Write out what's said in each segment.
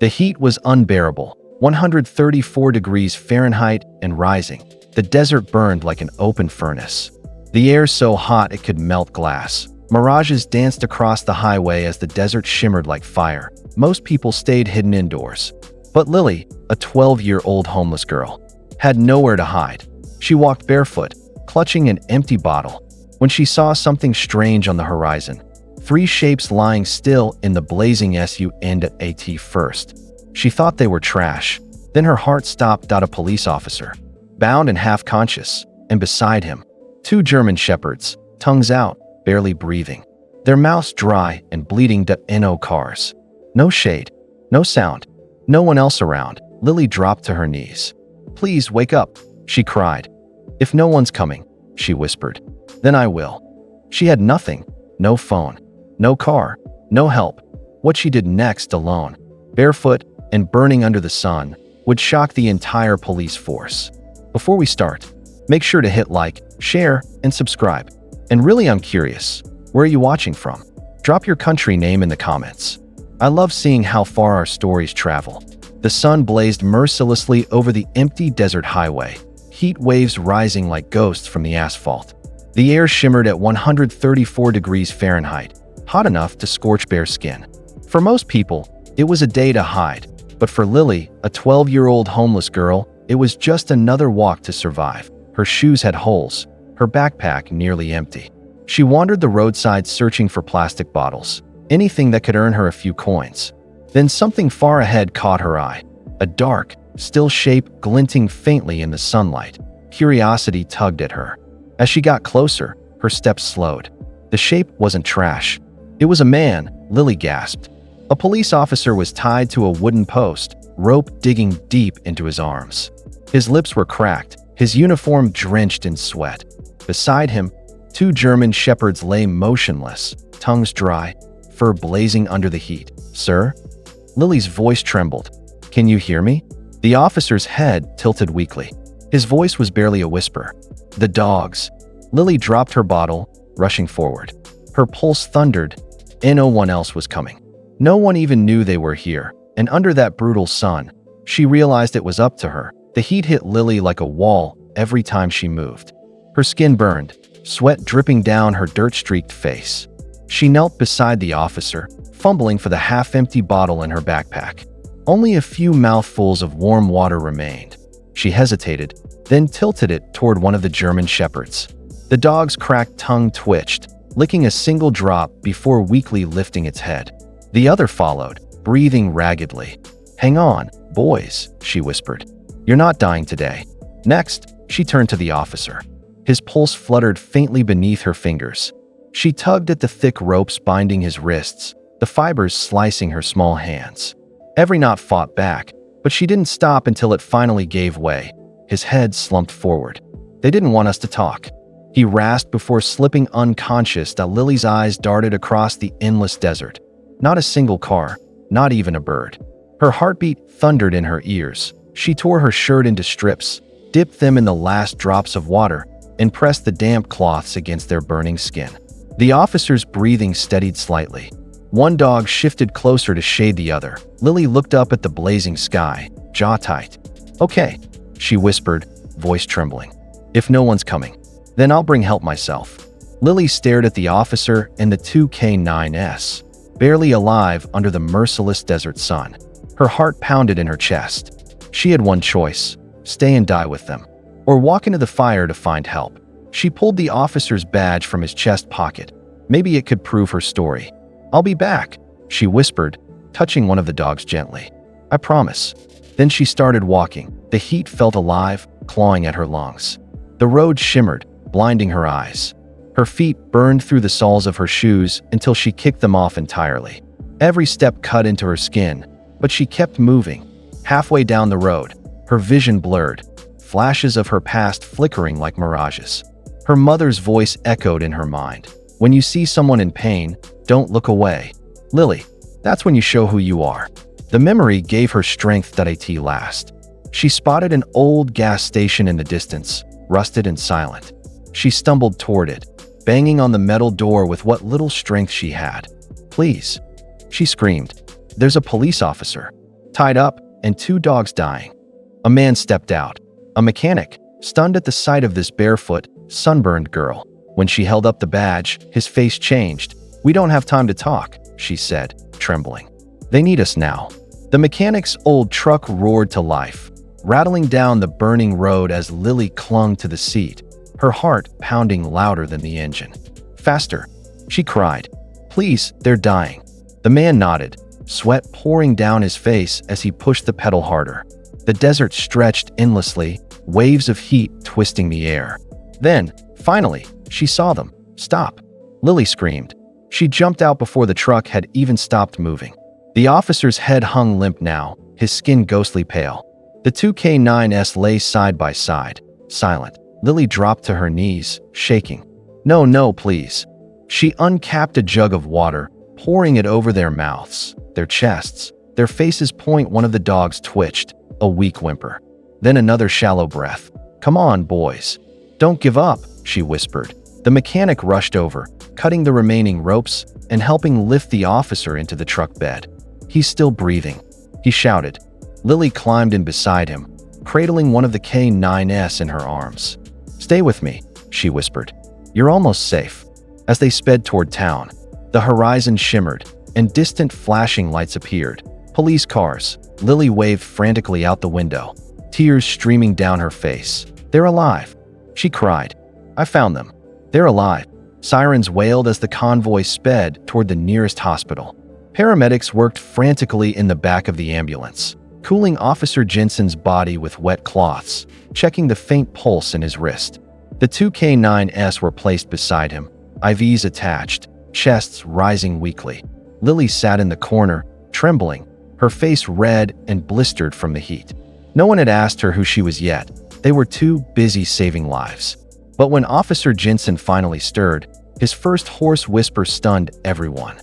The heat was unbearable, 134 degrees Fahrenheit and rising. The desert burned like an open furnace. The air so hot it could melt glass. Mirages danced across the highway as the desert shimmered like fire. Most people stayed hidden indoors. But Lily, a 12-year-old homeless girl, had nowhere to hide. She walked barefoot, clutching an empty bottle, when she saw something strange on the horizon. 3 shapes lying still in the blazing sun. First, she thought they were trash. Then her heart stopped. A police officer, bound and half-conscious, and beside him, 2 German shepherds, tongues out, barely breathing, their mouths dry and bleeding. No cars, no shade, no sound, no one else around. Lily dropped to her knees. "Please wake up," she cried. "If no one's coming," she whispered, "then I will." She had nothing, no phone, no car, no help. What she did next, alone, barefoot and burning under the sun, would shock the entire police force. Before we start, make sure to hit like, share, and subscribe. And really, I'm curious, where are you watching from? Drop your country name in the comments. I love seeing how far our stories travel. The sun blazed mercilessly over the empty desert highway, heat waves rising like ghosts from the asphalt. The air shimmered at 134 degrees Fahrenheit, hot enough to scorch bare skin. For most people, it was a day to hide, but for Lily, a 12-year-old homeless girl, it was just another walk to survive. Her shoes had holes, her backpack nearly empty. She wandered the roadside searching for plastic bottles, anything that could earn her a few coins. Then something far ahead caught her eye, a dark, still shape glinting faintly in the sunlight. Curiosity tugged at her. As she got closer, her steps slowed. The shape wasn't trash. It was a man, Lily gasped. A police officer was tied to a wooden post, rope digging deep into his arms. His lips were cracked, his uniform drenched in sweat. Beside him, 2 German shepherds lay motionless, tongues dry, fur blazing under the heat. "Sir?" Lily's voice trembled. "Can you hear me?" The officer's head tilted weakly. His voice was barely a whisper. "The dogs." Lily dropped her bottle, rushing forward. Her pulse thundered. No one else was coming. No one even knew they were here, and under that brutal sun, she realized it was up to her. The heat hit Lily like a wall every time she moved. Her skin burned, sweat dripping down her dirt-streaked face. She knelt beside the officer, fumbling for the half-empty bottle in her backpack. Only a few mouthfuls of warm water remained. She hesitated, then tilted it toward one of the German shepherds. The dog's cracked tongue twitched, licking a single drop before weakly lifting its head. The other followed, breathing raggedly. "Hang on, boys," she whispered. "You're not dying today." Next, she turned to the officer. His pulse fluttered faintly beneath her fingers. She tugged at the thick ropes binding his wrists, the fibers slicing her small hands. Every knot fought back, but she didn't stop until it finally gave way. His head slumped forward. "They didn't want us to talk," he rasped before slipping unconscious. Lily's eyes darted across the endless desert. Not a single car, not even a bird. Her heartbeat thundered in her ears. She tore her shirt into strips, dipped them in the last drops of water, and pressed the damp cloths against their burning skin. The officer's breathing steadied slightly. One dog shifted closer to shade the other. Lily looked up at the blazing sky, jaw tight. "Okay," she whispered, voice trembling. "If no one's coming, then I'll bring help myself." Lily stared at the officer and the 2 K9s, barely alive under the merciless desert sun. Her heart pounded in her chest. She had one choice: stay and die with them, or walk into the fire to find help. She pulled the officer's badge from his chest pocket. Maybe it could prove her story. "I'll be back," she whispered, touching one of the dogs gently. "I promise." Then she started walking. The heat felt alive, clawing at her lungs. The road shimmered, blinding her eyes. Her feet burned through the soles of her shoes until she kicked them off entirely. Every step cut into her skin, but she kept moving. Halfway down the road, her vision blurred, flashes of her past flickering like mirages. Her mother's voice echoed in her mind. "When you see someone in pain, don't look away. Lily, that's when you show who you are." The memory gave her strength at last. She spotted an old gas station in the distance, rusted and silent. She stumbled toward it, banging on the metal door with what little strength she had. "Please," she screamed. "There's a police officer." tied up, and 2 dogs dying. A man stepped out. A mechanic, stunned at the sight of this barefoot, sunburned girl. When she held up the badge, his face changed. "We don't have time to talk," she said, trembling. "They need us now." The mechanic's old truck roared to life, rattling down the burning road as Lily clung to the seat, her heart pounding louder than the engine. "Faster," she cried. "Please, they're dying." The man nodded, sweat pouring down his face as he pushed the pedal harder. The desert stretched endlessly, waves of heat twisting the air. Then, finally, she saw them. "Stop!" Lily screamed. She jumped out before the truck had even stopped moving. The officer's head hung limp now, his skin ghostly pale. The 2 K9s lay side by side, silent. Lily dropped to her knees, shaking. "No, no, please." She uncapped a jug of water, pouring it over their mouths, their chests, their faces. One of the dogs twitched, a weak whimper. Then another shallow breath. "Come on, boys. Don't give up," she whispered. The mechanic rushed over, cutting the remaining ropes and helping lift the officer into the truck bed. "He's still breathing," he shouted. Lily climbed in beside him, cradling one of the K9s in her arms. "Stay with me," she whispered. "You're almost safe." As they sped toward town, the horizon shimmered, and distant flashing lights appeared. Police cars. Lily waved frantically out the window, tears streaming down her face. "They're alive," she cried. "I found them. They're alive." Sirens wailed as the convoy sped toward the nearest hospital. Paramedics worked frantically in the back of the ambulance, cooling Officer Jensen's body with wet cloths, checking the faint pulse in his wrist. The 2 K9s were placed beside him, IVs attached, chests rising weakly. Lily sat in the corner, trembling, her face red and blistered from the heat. No one had asked her who she was yet. They were too busy saving lives. But when Officer Jensen finally stirred, his first hoarse whisper stunned everyone.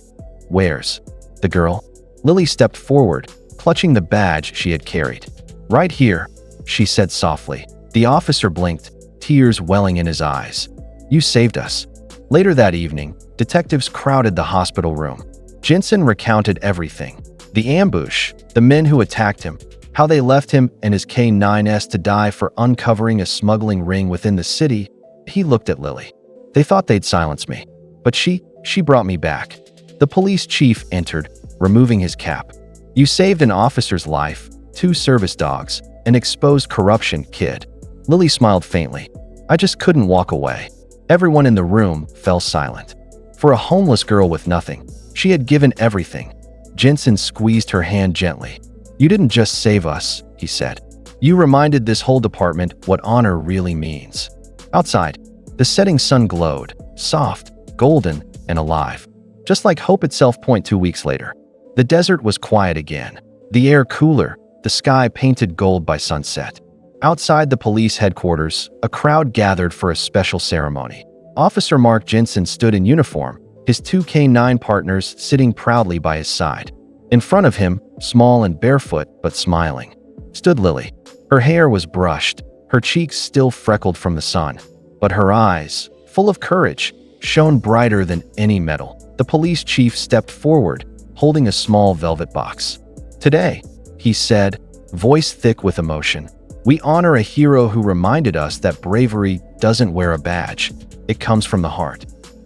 "Where's the girl?" Lily stepped forward, clutching the badge she had carried. "Right here," she said softly. The officer blinked, tears welling in his eyes. "You saved us." Later that evening, detectives crowded the hospital room. Jensen recounted everything. The ambush, the men who attacked him, how they left him and his K9s to die for uncovering a smuggling ring within the city. He looked at Lily. "They thought they'd silence me, but she brought me back." The police chief entered, removing his cap. "You saved an officer's life, 2 service dogs, an exposed corruption kid." Lily smiled faintly. "I just couldn't walk away." Everyone in the room fell silent. For a homeless girl with nothing, she had given everything. Jensen squeezed her hand gently. "You didn't just save us," he said. "You reminded this whole department what honor really means." Outside, the setting sun glowed, soft, golden, and alive, just like hope itself. 2 weeks later, the desert was quiet again, the air cooler, the sky painted gold by sunset. Outside the police headquarters, a crowd gathered for a special ceremony. Officer Mark Jensen stood in uniform, his 2 K9 partners sitting proudly by his side. In front of him, small and barefoot but smiling, stood Lily. Her hair was brushed, her cheeks still freckled from the sun, but her eyes, full of courage, shone brighter than any metal. The police chief stepped forward, holding a small velvet box. "Today," he said, voice thick with emotion, "we honor a hero who reminded us that bravery doesn't wear a badge. It comes from the heart."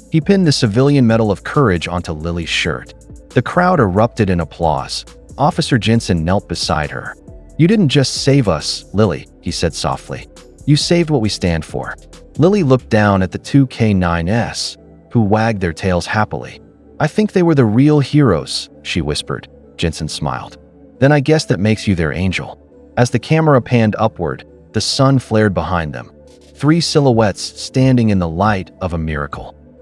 He pinned the Civilian Medal of Courage onto Lily's shirt. The crowd erupted in applause. Officer Jensen knelt beside her. "You didn't just save us, Lily," he said softly. "You saved what we stand for." Lily looked down at the 2 K9s, who wagged their tails happily. "I think they were the real heroes," she whispered. Jensen smiled. "Then I guess that makes you their angel." As the camera panned upward, the sun flared behind them. 3 silhouettes standing in the light of a miracle.